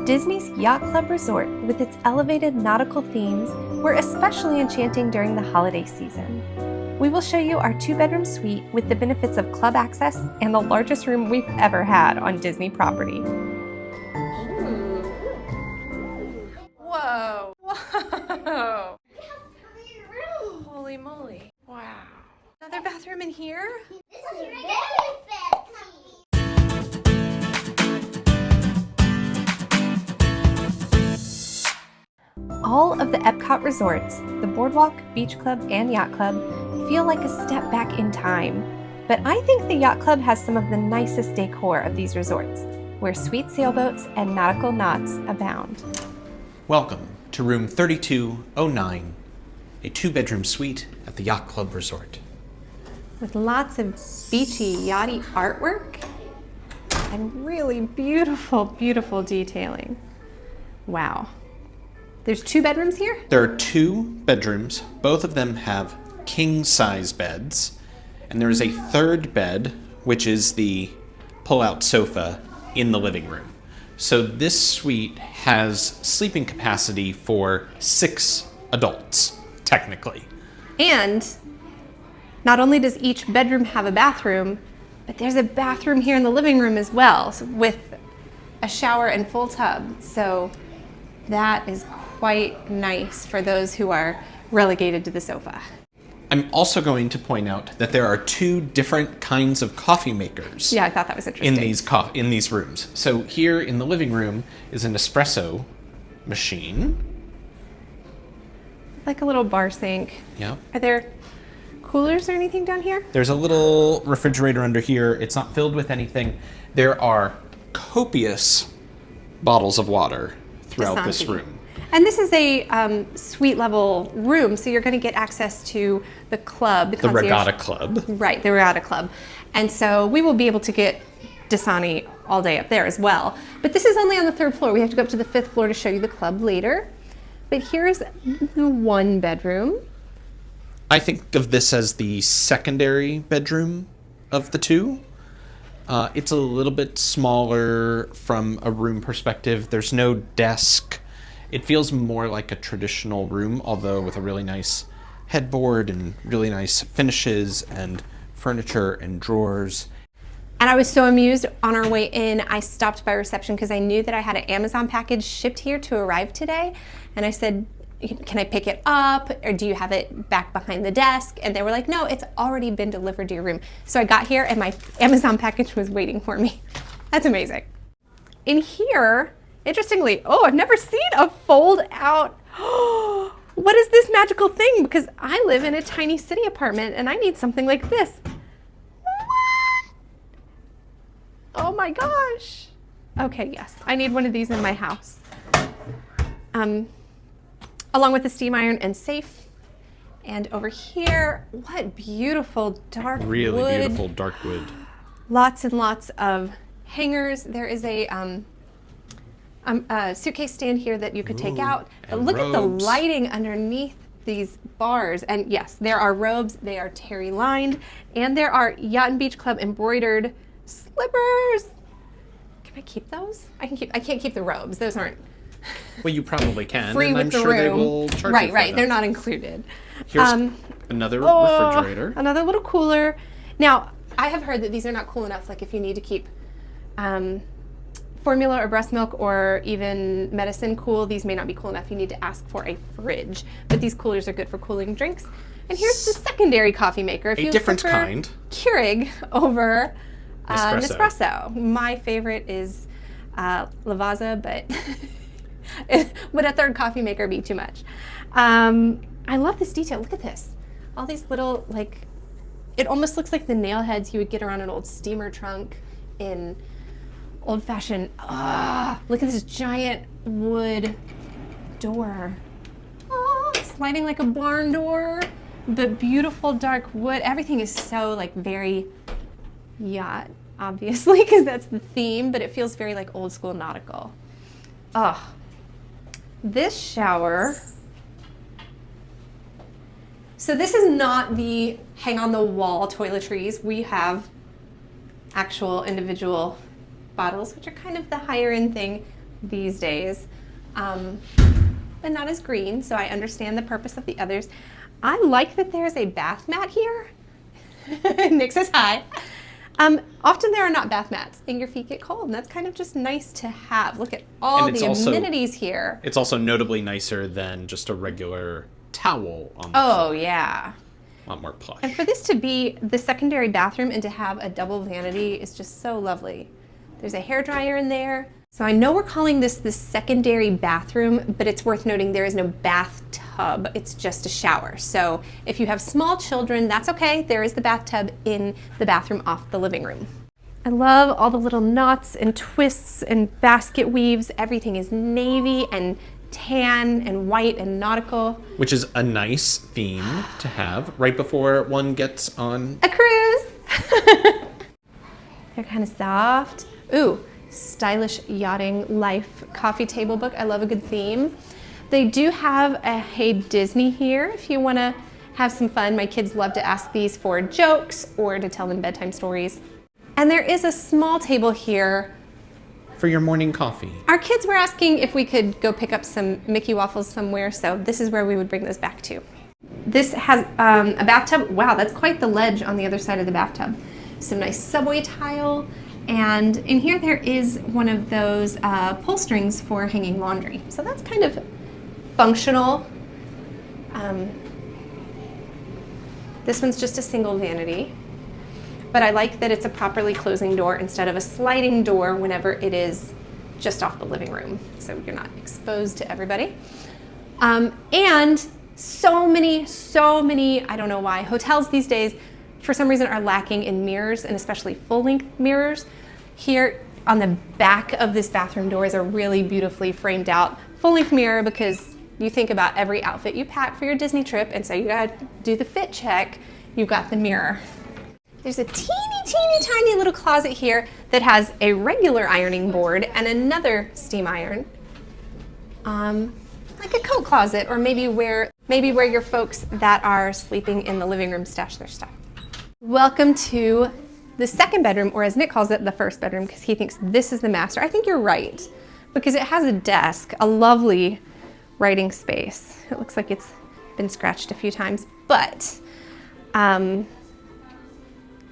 Disney's Yacht Club Resort, with its elevated nautical themes, were especially enchanting during the holiday season. We will show you our 2-bedroom suite with the benefits of club access and the largest room we've ever had on Disney property. Whoa! Whoa! Holy moly! Wow! Another bathroom in here? This is very fancy. All of the Epcot resorts, the BoardWalk, Beach Club, and Yacht Club, feel like a step back in time. But I think the Yacht Club has some of the nicest decor of these resorts, where sweet sailboats and nautical knots abound. Welcome to room 3209, a 2-bedroom suite at the Yacht Club Resort. With lots of beachy, yachty artwork and really beautiful, beautiful detailing. Wow. There's 2 bedrooms here? There are 2 bedrooms. Both of them have king-size beds. And there is a 3rd bed, which is the pull-out sofa in the living room. So this suite has sleeping capacity for 6 adults, technically. And not only does each bedroom have a bathroom, but there's a bathroom here in the living room as well, with a shower and full tub. So that is quite nice for those who are relegated to the sofa. I'm also going to point out that there are 2 different kinds of coffee makers. Yeah, I thought that was interesting. In these rooms. So here in the living room is an espresso machine. Like a little bar sink. Yeah. Are there coolers or anything down here? There's a little refrigerator under here. It's not filled with anything. There are copious bottles of water throughout this room. And this is a suite level room, so you're going to get access to the club, the concierge. Regatta Club. Right, the Regatta Club. And so we will be able to get Dasani all day up there as well. But this is only on the 3rd floor. We have to go up to the 5th floor to show you the club later. But here's the 1 bedroom. I think of this as the secondary bedroom of the 2. It's a little bit smaller from a room perspective. There's no desk. It feels more like a traditional room, although with a really nice headboard and really nice finishes and furniture and drawers. And I was so amused on our way in, I stopped by reception because I knew that I had an Amazon package shipped here to arrive today. And I said, can I pick it up, or do you have it back behind the desk? And they were like, no, it's already been delivered to your room. So I got here and my Amazon package was waiting for me. That's amazing. In here, interestingly, I've never seen a fold out. What is this magical thing? Because I live in a tiny city apartment and I need something like this. What? Oh my gosh. Okay, yes, I need one of these in my house. Along with the steam iron and safe. And over here, what beautiful dark wood. Really beautiful dark wood. Lots and lots of hangers. There is a suitcase stand here that you could take out. But look at the lighting underneath these bars. And yes, there are robes. They are terry lined. And there are Yacht and Beach Club embroidered slippers. Can I keep those? I can't keep the robes. Those aren't Well, you probably can, free and with I'm the sure room. they will charge you Right, for right. them. They're not included. Here's another refrigerator. Another little cooler. Now, I have heard that these are not cool enough. Like if you need to keep formula or breast milk or even medicine cool, these may not be cool enough. You need to ask for a fridge. But these coolers are good for cooling drinks. And here's the secondary coffee maker. If A you different prefer kind. Keurig over Nespresso. My favorite is Lavazza, but would a 3rd coffee maker be too much? I love this detail. Look at this. All these little, like, it almost looks like the nail heads you would get around an old steamer trunk in old-fashioned, look at this giant wood door. Sliding like a barn door, but beautiful dark wood. Everything is so, like, very yacht, obviously, because that's the theme, but it feels very, like, old school nautical. This shower. So this is not the hang on the wall toiletries. We have actual individual bottles, which are kind of the higher end thing. these days, but not as green, so I understand the purpose of the others. I like that there's a bath mat here. Nick says hi. Often there are not bath mats and your feet get cold, and that's kind of just nice to have. Look at all the amenities here. It's also notably nicer than just a regular towel on the Oh, floor. yeah. A lot more plush. And for this to be the secondary bathroom and to have a double vanity is just so lovely. There's a hairdryer in there. So I know we're calling this the secondary bathroom, but it's worth noting there is no bathtub. It's just a shower. So if you have small children, that's okay. There is the bathtub in the bathroom off the living room. I love all the little knots and twists and basket weaves. Everything is navy and tan and white and nautical. Which is a nice theme to have right before one gets on a cruise. They're kind of soft. Ooh, stylish yachting life coffee table book. I love a good theme. They do have a Hey Disney here if you want to have some fun. My kids love to ask these for jokes or to tell them bedtime stories. And there is a small table here for your morning coffee. Our kids were asking if we could go pick up some Mickey waffles somewhere, so this is where we would bring those back to. This has a bathtub. Wow, that's quite the ledge on the other side of the bathtub. Some nice subway tile. And in here there is one of those pull strings for hanging laundry. So that's kind of functional. This one's just a single vanity. But I like that it's a properly closing door instead of a sliding door whenever it is just off the living room. So you're not exposed to everybody. And so many, I don't know why, hotels these days for some reason are lacking in mirrors, and especially full-length mirrors. Here on the back of this bathroom door is a really beautifully framed out full-length mirror, because you think about every outfit you pack for your Disney trip, and so you gotta do the fit check, you've got the mirror. There's a teeny tiny little closet here that has a regular ironing board and another steam iron. Like a coat closet, or maybe where your folks that are sleeping in the living room stash their stuff. Welcome to the second bedroom, or as Nick calls it, the first bedroom, because he thinks this is the master. I think you're right, because it has a desk, a lovely writing space. It looks like it's been scratched a few times, but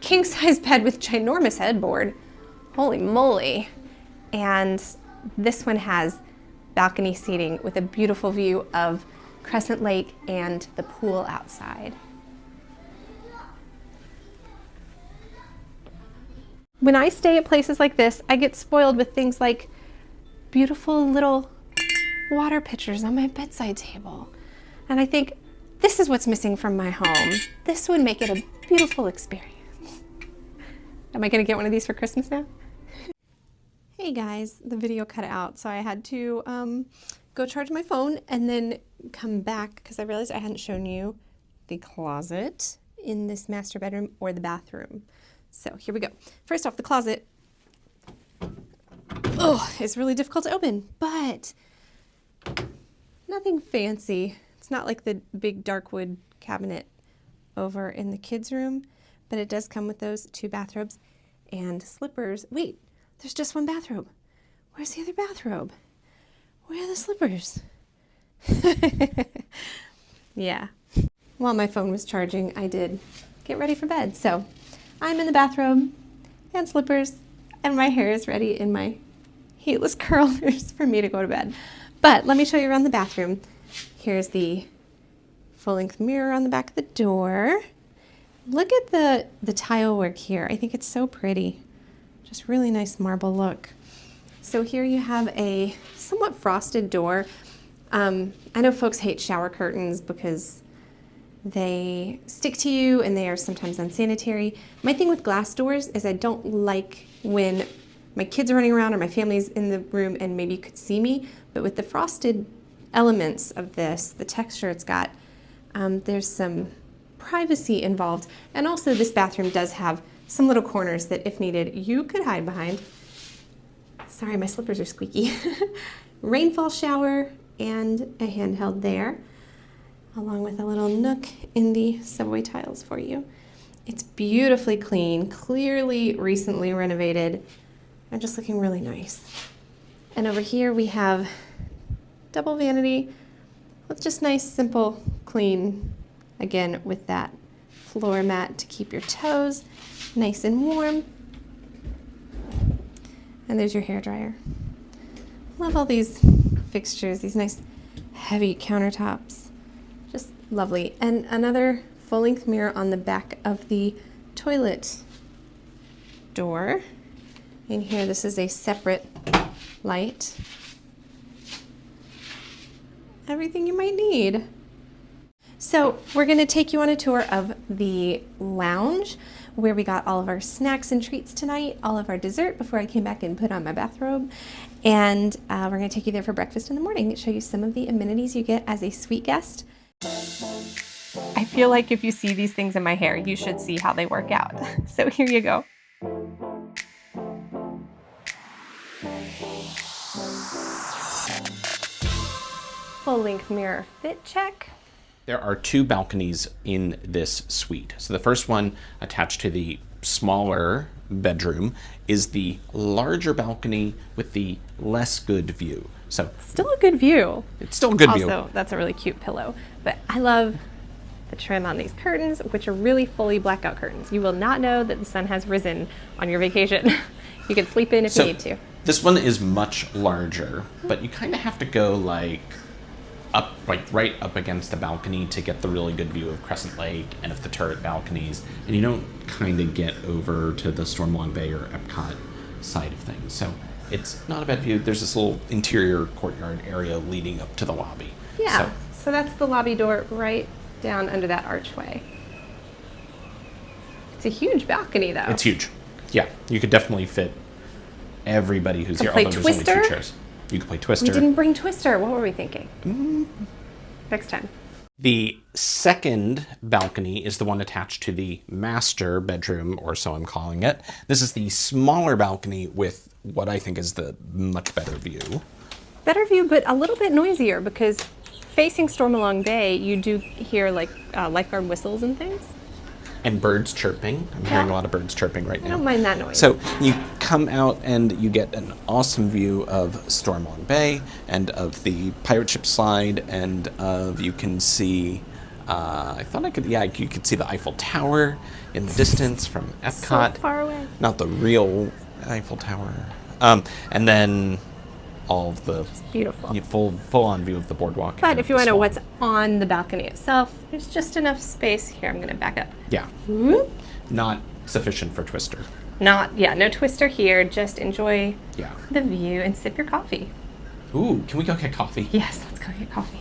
king size bed with ginormous headboard. Holy moly. And this one has balcony seating with a beautiful view of Crescent Lake and the pool outside. When I stay at places like this, I get spoiled with things like beautiful little water pitchers on my bedside table. And I think, this is what's missing from my home. This would make it a beautiful experience. Am I gonna get one of these for Christmas now? Hey guys, the video cut out, so I had to go charge my phone and then come back because I realized I hadn't shown you the closet in this master bedroom or the bathroom. So here we go. First off, the closet, it's really difficult to open, but nothing fancy. It's not like the big dark wood cabinet over in the kids' room, but it does come with those 2 bathrobes and slippers. Wait, there's just 1 bathrobe. Where's the other bathrobe? Where are the slippers? Yeah. While my phone was charging, I did get ready for bed. So I'm in the bathrobe and slippers, and my hair is ready in my heatless curlers for me to go to bed. But let me show you around the bathroom. Here's the full-length mirror on the back of the door. Look at the tile work here. I think it's so pretty. Just really nice marble look. So here you have a somewhat frosted door. I know folks hate shower curtains because they stick to you and they are sometimes unsanitary. My thing with glass doors is I don't like when my kids are running around or my family's in the room and maybe you could see me, but with the frosted elements of this, the texture it's got, there's some privacy involved. And also this bathroom does have some little corners that if needed, you could hide behind. Sorry, my slippers are squeaky. Rainfall shower and a handheld there, along with a little nook in the subway tiles for you. It's beautifully clean, clearly recently renovated, and just looking really nice. And over here we have double vanity with just nice, simple, clean, again, with that floor mat to keep your toes nice and warm. And there's your hair dryer. Love all these fixtures, these nice heavy countertops. Just lovely. And another full-length mirror on the back of the toilet door. In here, this is a separate light. Everything you might need. So we're going to take you on a tour of the lounge where we got all of our snacks and treats tonight, all of our dessert before I came back and put on my bathrobe. And we're going to take you there for breakfast in the morning and show you some of the amenities you get as a suite guest. I feel like if you see these things in my hair, you should see how they work out. So here you go. Full-length mirror fit check. There are two balconies in this suite. So the first one, attached to the smaller bedroom, is the larger balcony with the less good view. So still a good view. It's still a good view. Also, that's a really cute pillow. But I love the trim on these curtains, which are really fully blackout curtains. You will not know that the sun has risen on your vacation. You can sleep in if you need to. This one is much larger, but you kind of have to go like right up against the balcony to get the really good view of Crescent Lake and of the turret balconies, and you don't kind of get over to the Stormlong Bay or Epcot side of things. So it's not a bad view. There's this little interior courtyard area leading up to the lobby. Yeah, so that's the lobby door right down under that archway. It's a huge balcony though. It's huge. Yeah, you could definitely fit everybody who's here, play although there's Twister. only 2 chairs. You could play Twister. We didn't bring Twister. What were we thinking? Next time. The second balcony is the one attached to the master bedroom, or so I'm calling it. This is the smaller balcony with what I think is the much better view. Better view, but a little bit noisier because facing Stormalong Bay, you do hear like lifeguard whistles and things. And birds chirping. I'm hearing a lot of birds chirping right now. I don't mind that noise. So you come out and you get an awesome view of Stormlong Bay and of the pirate ship slide, and you can see, you could see the Eiffel Tower in the distance from Epcot. So far away. Not the real Eiffel Tower. And then all of the beautiful full-on view of the boardwalk. But if you want to know what's on the balcony itself, there's just enough space here. I'm going to back up. Yeah. Whoop. Not sufficient for Twister. No Twister here. Just enjoy the view and sip your coffee. Ooh, can we go get coffee? Yes, let's go get coffee.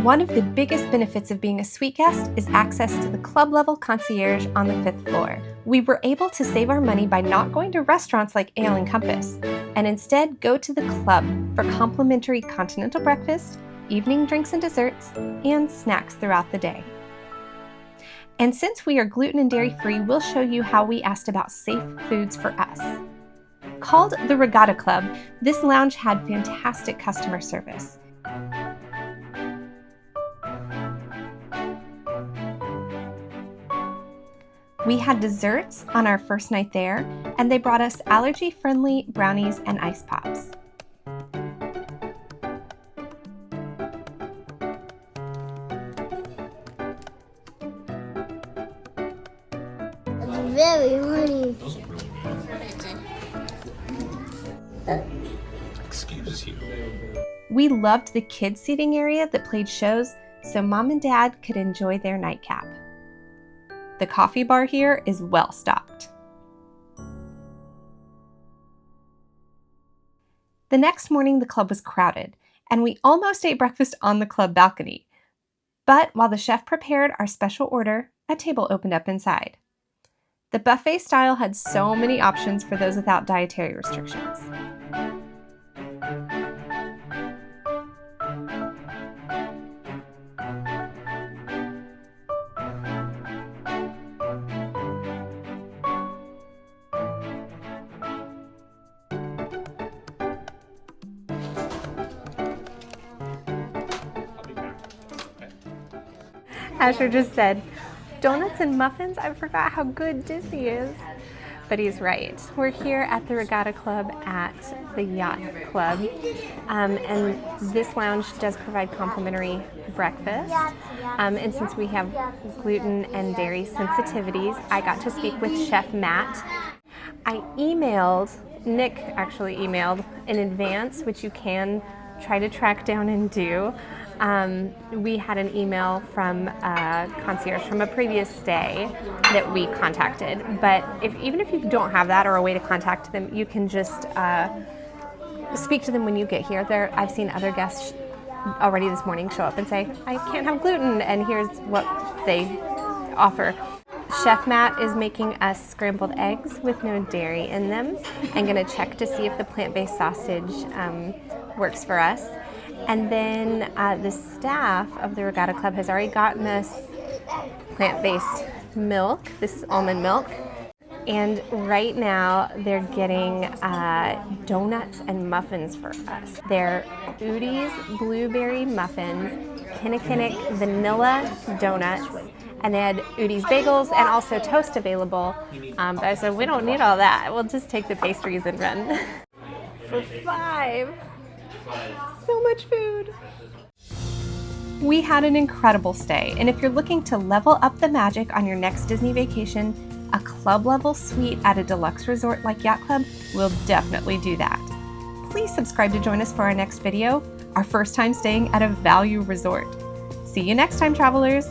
One of the biggest benefits of being a suite guest is access to the club level concierge on the 5th floor. We were able to save our money by not going to restaurants like Ale and Compass, and instead go to the club for complimentary continental breakfast, evening drinks and desserts, and snacks throughout the day. And since we are gluten and dairy free, we'll show you how we asked about safe foods for us. Called the Regatta Club, this lounge had fantastic customer service. We had desserts on our first night there, and they brought us allergy-friendly brownies and ice pops. It's very funny. Excuse you. We loved the kids' seating area that played shows, so Mom and Dad could enjoy their nightcap. The coffee bar here is well stocked. The next morning, the club was crowded, and we almost ate breakfast on the club balcony. But while the chef prepared our special order, a table opened up inside. The buffet style had so many options for those without dietary restrictions. Asher just said, donuts and muffins? I forgot how good Disney is. but he's right. We're here at the Regatta Club at the Yacht Club, and this lounge does provide complimentary breakfast. And since we have gluten and dairy sensitivities, I got to speak with Chef Matt. Nick actually emailed in advance, which you can try to track down and do. We had an email from a concierge from a previous stay that we contacted, but even if you don't have that or a way to contact them, you can just speak to them when you get here. I've seen other guests already this morning show up and say, I can't have gluten, and here's what they offer. Chef Matt is making us scrambled eggs with no dairy in them. I'm going to check to see if the plant-based sausage works for us. And then the staff of the Regatta Club has already gotten us plant-based milk. This is almond milk. And right now they're getting donuts and muffins for us. They're Udi's blueberry muffins, Kinnikinnick vanilla donuts, and they had Udi's bagels and also toast available. But I said, we don't need all that. We'll just take the pastries and run. For $5. So much food. We had an incredible stay, and if you're looking to level up the magic on your next Disney vacation, a club level suite at a deluxe resort like Yacht Club will definitely do that. Please subscribe to join us for our next video, our first time staying at a value resort. See you next time, travelers.